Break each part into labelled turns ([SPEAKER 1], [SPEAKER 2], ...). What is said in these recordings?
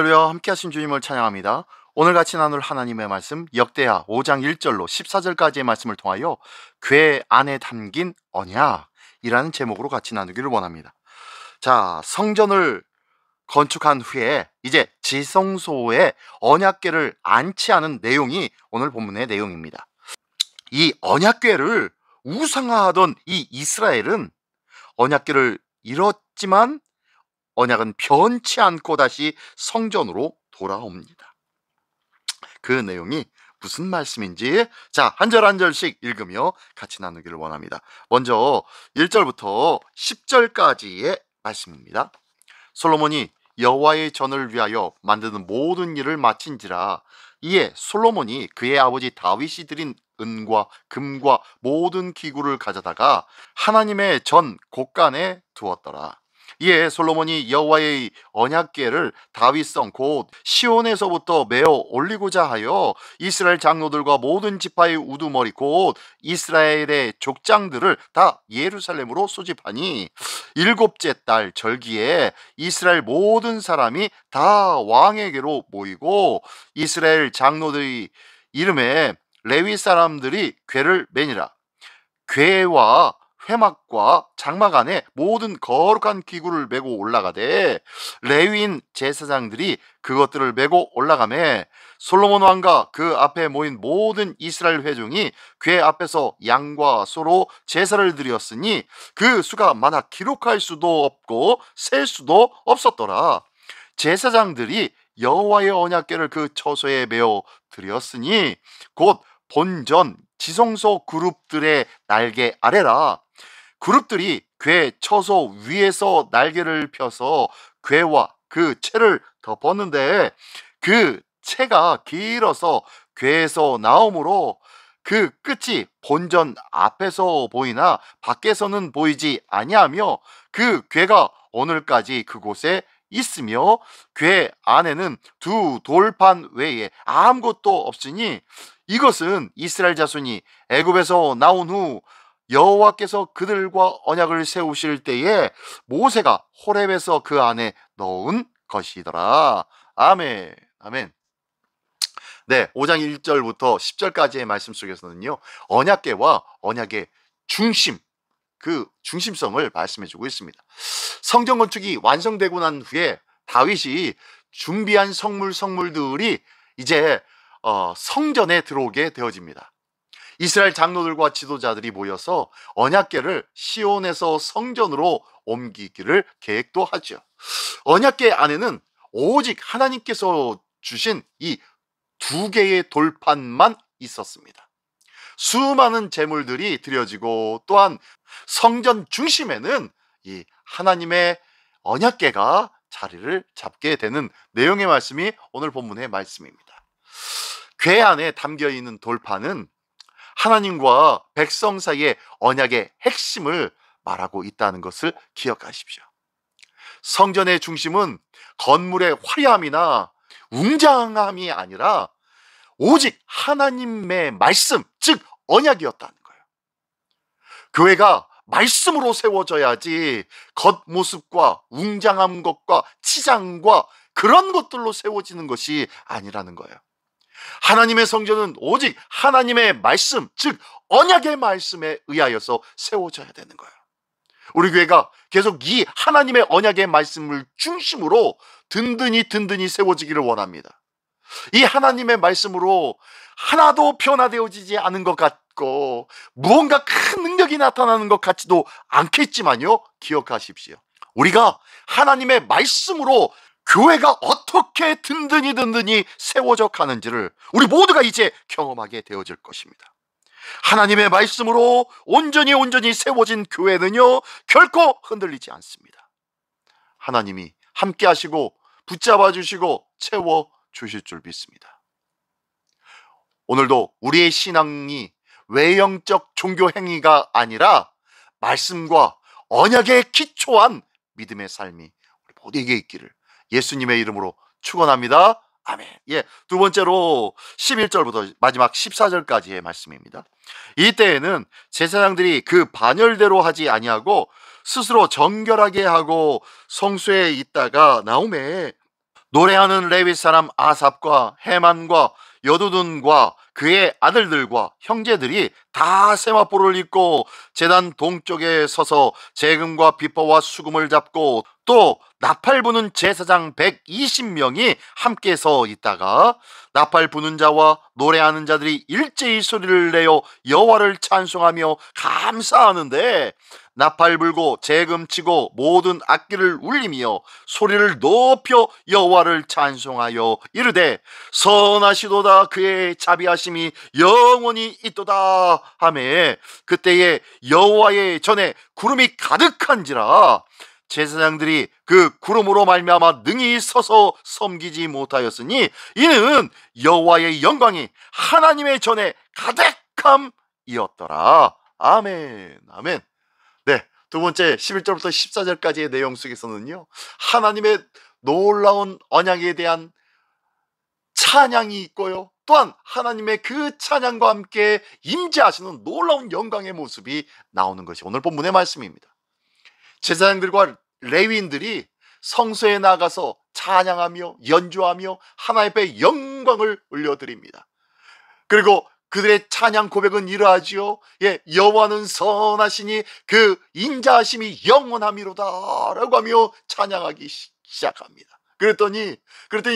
[SPEAKER 1] 할렐루야, 함께 하신 주님을 찬양합니다. 오늘 같이 나눌 하나님의 말씀 역대하 5장 1절로 14절까지의 말씀을 통하여 궤 안에 담긴 언약이라는 제목으로 같이 나누기를 원합니다. 자, 성전을 건축한 후에 이제 지성소에 언약궤를 안치하는 내용이 오늘 본문의 내용입니다. 이 언약궤를 우상화하던 이 이스라엘은 언약궤를 잃었지만 언약은 변치 않고 다시 성전으로 돌아옵니다. 그 내용이 무슨 말씀인지 한 절 한 절씩 읽으며 같이 나누기를 원합니다. 먼저 1절부터 10절까지의 말씀입니다. 솔로몬이 여호와의 전을 위하여 만드는 모든 일을 마친지라. 이에 솔로몬이 그의 아버지 다윗이 드린 은과 금과 모든 기구를 가져다가 하나님의 전 곳간에 두었더라. 이에 솔로몬이 여호와의 언약궤를 다윗성 곧 시온에서부터 메어 올리고자 하여 이스라엘 장로들과 모든 지파의 우두머리 곧 이스라엘의 족장들을 다 예루살렘으로 소집하니 7째 달 절기에 이스라엘 모든 사람이 다 왕에게로 모이고 이스라엘 장로들의 이름에 레위 사람들이 궤를 매니라. 궤와 회막과 장막 안에 모든 거룩한 기구를 메고 올라가되 레위인 제사장들이 그것들을 메고 올라가매 솔로몬 왕과 그 앞에 모인 모든 이스라엘 회중이 궤 앞에서 양과 소로 제사를 드렸으니 그 수가 많아 기록할 수도 없고 셀 수도 없었더라. 제사장들이 여호와의 언약궤를 그 처소에 메어 드렸으니 곧 본전 지성소 그룹들의 날개 아래라. 그룹들이 궤 처소 위에서 날개를 펴서 궤와 그 채를 덮었는데 그 채가 길어서 궤에서 나오므로 그 끝이 본전 앞에서 보이나 밖에서는 보이지 아니하며 그 궤가 오늘까지 그곳에 있으며 궤 안에는 두 돌판 외에 아무것도 없으니 이것은 이스라엘 자손이 애굽에서 나온 후 여호와께서 그들과 언약을 세우실 때에 모세가 호렙에서 그 안에 넣은 것이더라. 아멘. 아멘. 네, 5장 1절부터 10절까지의 말씀 속에서는요, 언약궤와 언약의 중심, 그 중심성을 말씀해주고 있습니다. 성전 건축이 완성되고 난 후에 다윗이 준비한 성물들이 이제 성전에 들어오게 되어집니다. 이스라엘 장로들과 지도자들이 모여서 언약궤를 시온에서 성전으로 옮기기를 계획도 하죠. 언약궤 안에는 오직 하나님께서 주신 이 2개의 돌판만 있었습니다. 수많은 제물들이 드려지고 또한 성전 중심에는 이 하나님의 언약궤가 자리를 잡게 되는 내용의 말씀이 오늘 본문의 말씀입니다. 궤 안에 담겨있는 돌판은 하나님과 백성 사이의 언약의 핵심을 말하고 있다는 것을 기억하십시오. 성전의 중심은 건물의 화려함이나 웅장함이 아니라 오직 하나님의 말씀, 즉 언약이었다는 거예요. 교회가 말씀으로 세워져야지 겉모습과 웅장한 것과 치장과 그런 것들로 세워지는 것이 아니라는 거예요. 하나님의 성전은 오직 하나님의 말씀, 즉 언약의 말씀에 의하여서 세워져야 되는 거예요. 우리 교회가 계속 이 하나님의 언약의 말씀을 중심으로 든든히 세워지기를 원합니다. 이 하나님의 말씀으로 하나도 변화되어지지 않은 것 같고 무언가 큰 능력이 나타나는 것 같지도 않겠지만요, 기억하십시오. 우리가 하나님의 말씀으로 교회가 어떻게 든든히 세워져 가는지를 우리 모두가 이제 경험하게 되어질 것입니다. 하나님의 말씀으로 온전히 세워진 교회는요, 결코 흔들리지 않습니다. 하나님이 함께 하시고 붙잡아 주시고 채워 주실 줄 믿습니다. 오늘도 우리의 신앙이 외형적 종교 행위가 아니라 말씀과 언약에 기초한 믿음의 삶이 우리 모두에게 있기를 예수님의 이름으로 축원합니다. 아멘. 두 번째로 11절부터 마지막 14절까지의 말씀입니다. 이때에는 제사장들이 그 반열대로 하지 아니하고 스스로 정결하게 하고 성소에 있다가 나오매 노래하는 레위 사람 아삽과 헤만과 여두둔과 그의 아들들과 형제들이 다 세마포를 입고 제단 동쪽에 서서 재금과 비퍼와 수금을 잡고 또 나팔 부는 제사장 120명이 함께 서 있다가 나팔 부는 자와 노래하는 자들이 일제히 소리를 내어 여호와를 찬송하며 감사하는데 나팔 불고 재금 치고 모든 악기를 울리며 소리를 높여 여호와를 찬송하여 이르되 선하시도다 그의 자비하심이 영원히 있도다 하매 그때에 여호와의 전에 구름이 가득한지라 제사장들이 그 구름으로 말미암아 능히 서서 섬기지 못하였으니 이는 여호와의 영광이 하나님의 전에 가득함이었더라. 아멘. 아멘. 네, 두 번째 11절부터 14절까지의 내용 속에서는요, 하나님의 놀라운 언약에 대한 찬양이 있고요, 또한 하나님의 그 찬양과 함께 임재하시는 놀라운 영광의 모습이 나오는 것이 오늘 본문의 말씀입니다. 제사장들과 레위인들이 성소에 나가서 찬양하며 연주하며 하나님 앞에 영광을 올려드립니다. 그리고 그들의 찬양 고백은 이러하지요. 여호와는 선하시니 그 인자하심이 영원함이로다 라고 하며 찬양하기 시작합니다. 그랬더니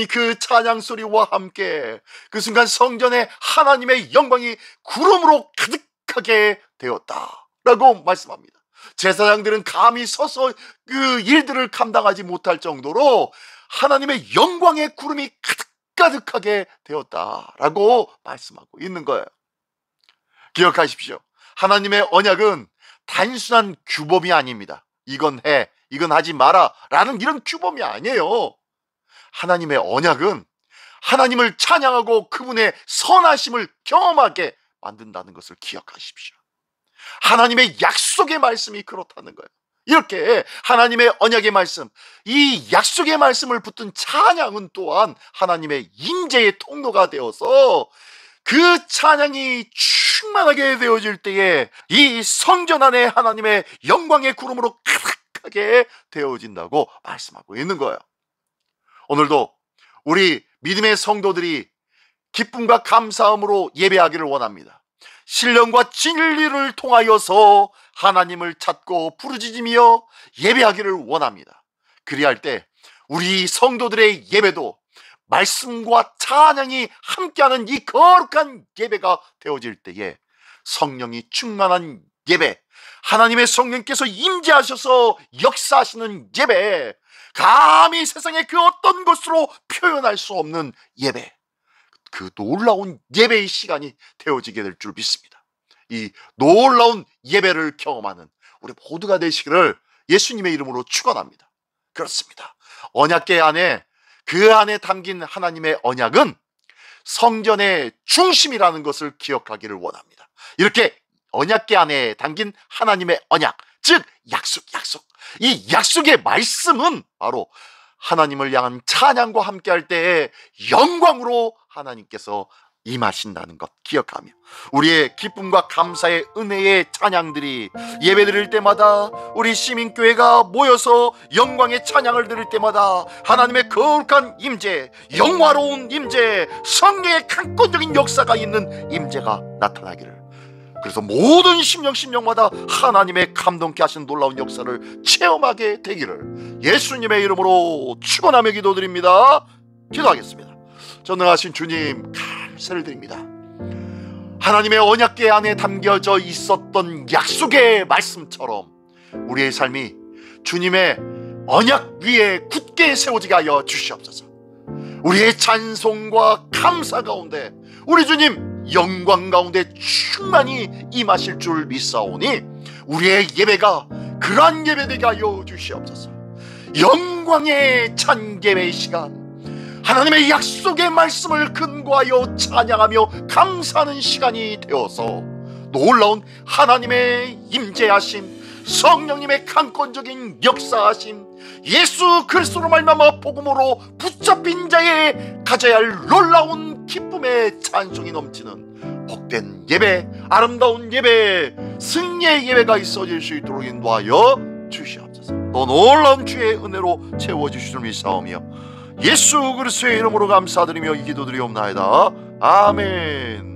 [SPEAKER 1] 그 찬양 소리와 함께 그 순간 성전에 하나님의 영광이 구름으로 가득하게 되었다 라고 말씀합니다. 제사장들은 감히 서서 그 일들을 감당하지 못할 정도로 하나님의 영광의 구름이 가득하게 되었다라고 말씀하고 있는 거예요. 기억하십시오. 하나님의 언약은 단순한 규범이 아닙니다. 이건 해, 이건 하지 마라 라는 이런 규범이 아니에요. 하나님의 언약은 하나님을 찬양하고 그분의 선하심을 경험하게 만든다는 것을 기억하십시오. 하나님의 약속의 말씀이 그렇다는 거예요. 이렇게 하나님의 언약의 말씀, 이 약속의 말씀을 붙든 찬양은 또한 하나님의 임재의 통로가 되어서 그 찬양이 충만하게 되어질 때에 이 성전 안에 하나님의 영광의 구름으로 가득하게 되어진다고 말씀하고 있는 거예요. 오늘도 우리 믿음의 성도들이 기쁨과 감사함으로 예배하기를 원합니다. 신령과 진리를 통하여서 하나님을 찾고 부르짖으며 예배하기를 원합니다. 그리할 때 우리 성도들의 예배도 말씀과 찬양이 함께하는 이 거룩한 예배가 되어질 때에 성령이 충만한 예배, 하나님의 성령께서 임재하셔서 역사하시는 예배, 감히 세상의 그 어떤 것으로 표현할 수 없는 예배, 그 놀라운 예배의 시간이 되어지게 될 줄 믿습니다. 이 놀라운 예배를 경험하는 우리 모두가 되시기를 예수님의 이름으로 축원합니다. 그렇습니다. 언약궤 안에 그 안에 담긴 하나님의 언약은 성전의 중심이라는 것을 기억하기를 원합니다. 이렇게 언약궤 안에 담긴 하나님의 언약, 즉 약속. 이 약속의 말씀은 바로 하나님을 향한 찬양과 함께할 때에 영광으로 하나님께서 임하신다는 것 기억하며 우리의 기쁨과 감사의 은혜의 찬양들이 예배드릴 때마다 우리 시민교회가 모여서 영광의 찬양을 드릴 때마다 하나님의 거룩한 임재, 영화로운 임재, 성령의 강권적인 역사가 있는 임재가 나타나기를, 그래서 모든 심령마다 하나님의 감동케 하신 놀라운 역사를 체험하게 되기를 예수님의 이름으로 축원하며 기도드립니다. 기도하겠습니다. 전능하신 주님, 감사를 드립니다. 하나님의 언약궤 안에 담겨져 있었던 약속의 말씀처럼 우리의 삶이 주님의 언약 위에 굳게 세워지게 하여 주시옵소서. 우리의 찬송과 감사 가운데 우리 주님 영광 가운데 충만히 임하실 줄 믿사오니 우리의 예배가 그러한 예배 되게 하여 주시옵소서. 영광의 찬예배의 시간, 하나님의 약속의 말씀을 근거하여 찬양하며 감사하는 시간이 되어서 놀라운 하나님의 임재하심, 성령님의 강권적인 역사하심, 예수 그리스도로 말미암아 복음으로 붙잡힌 자의 가져야 할 놀라운 기쁨의 찬송이 넘치는 복된 예배, 아름다운 예배, 승리의 예배가 있어질 수 있도록 인도하여 주시옵소서. 또 놀라운 주의 은혜로 채워주시는 믿사오며 예수 그리스도의 이름으로 감사드리며 이 기도드리옵나이다. 아멘.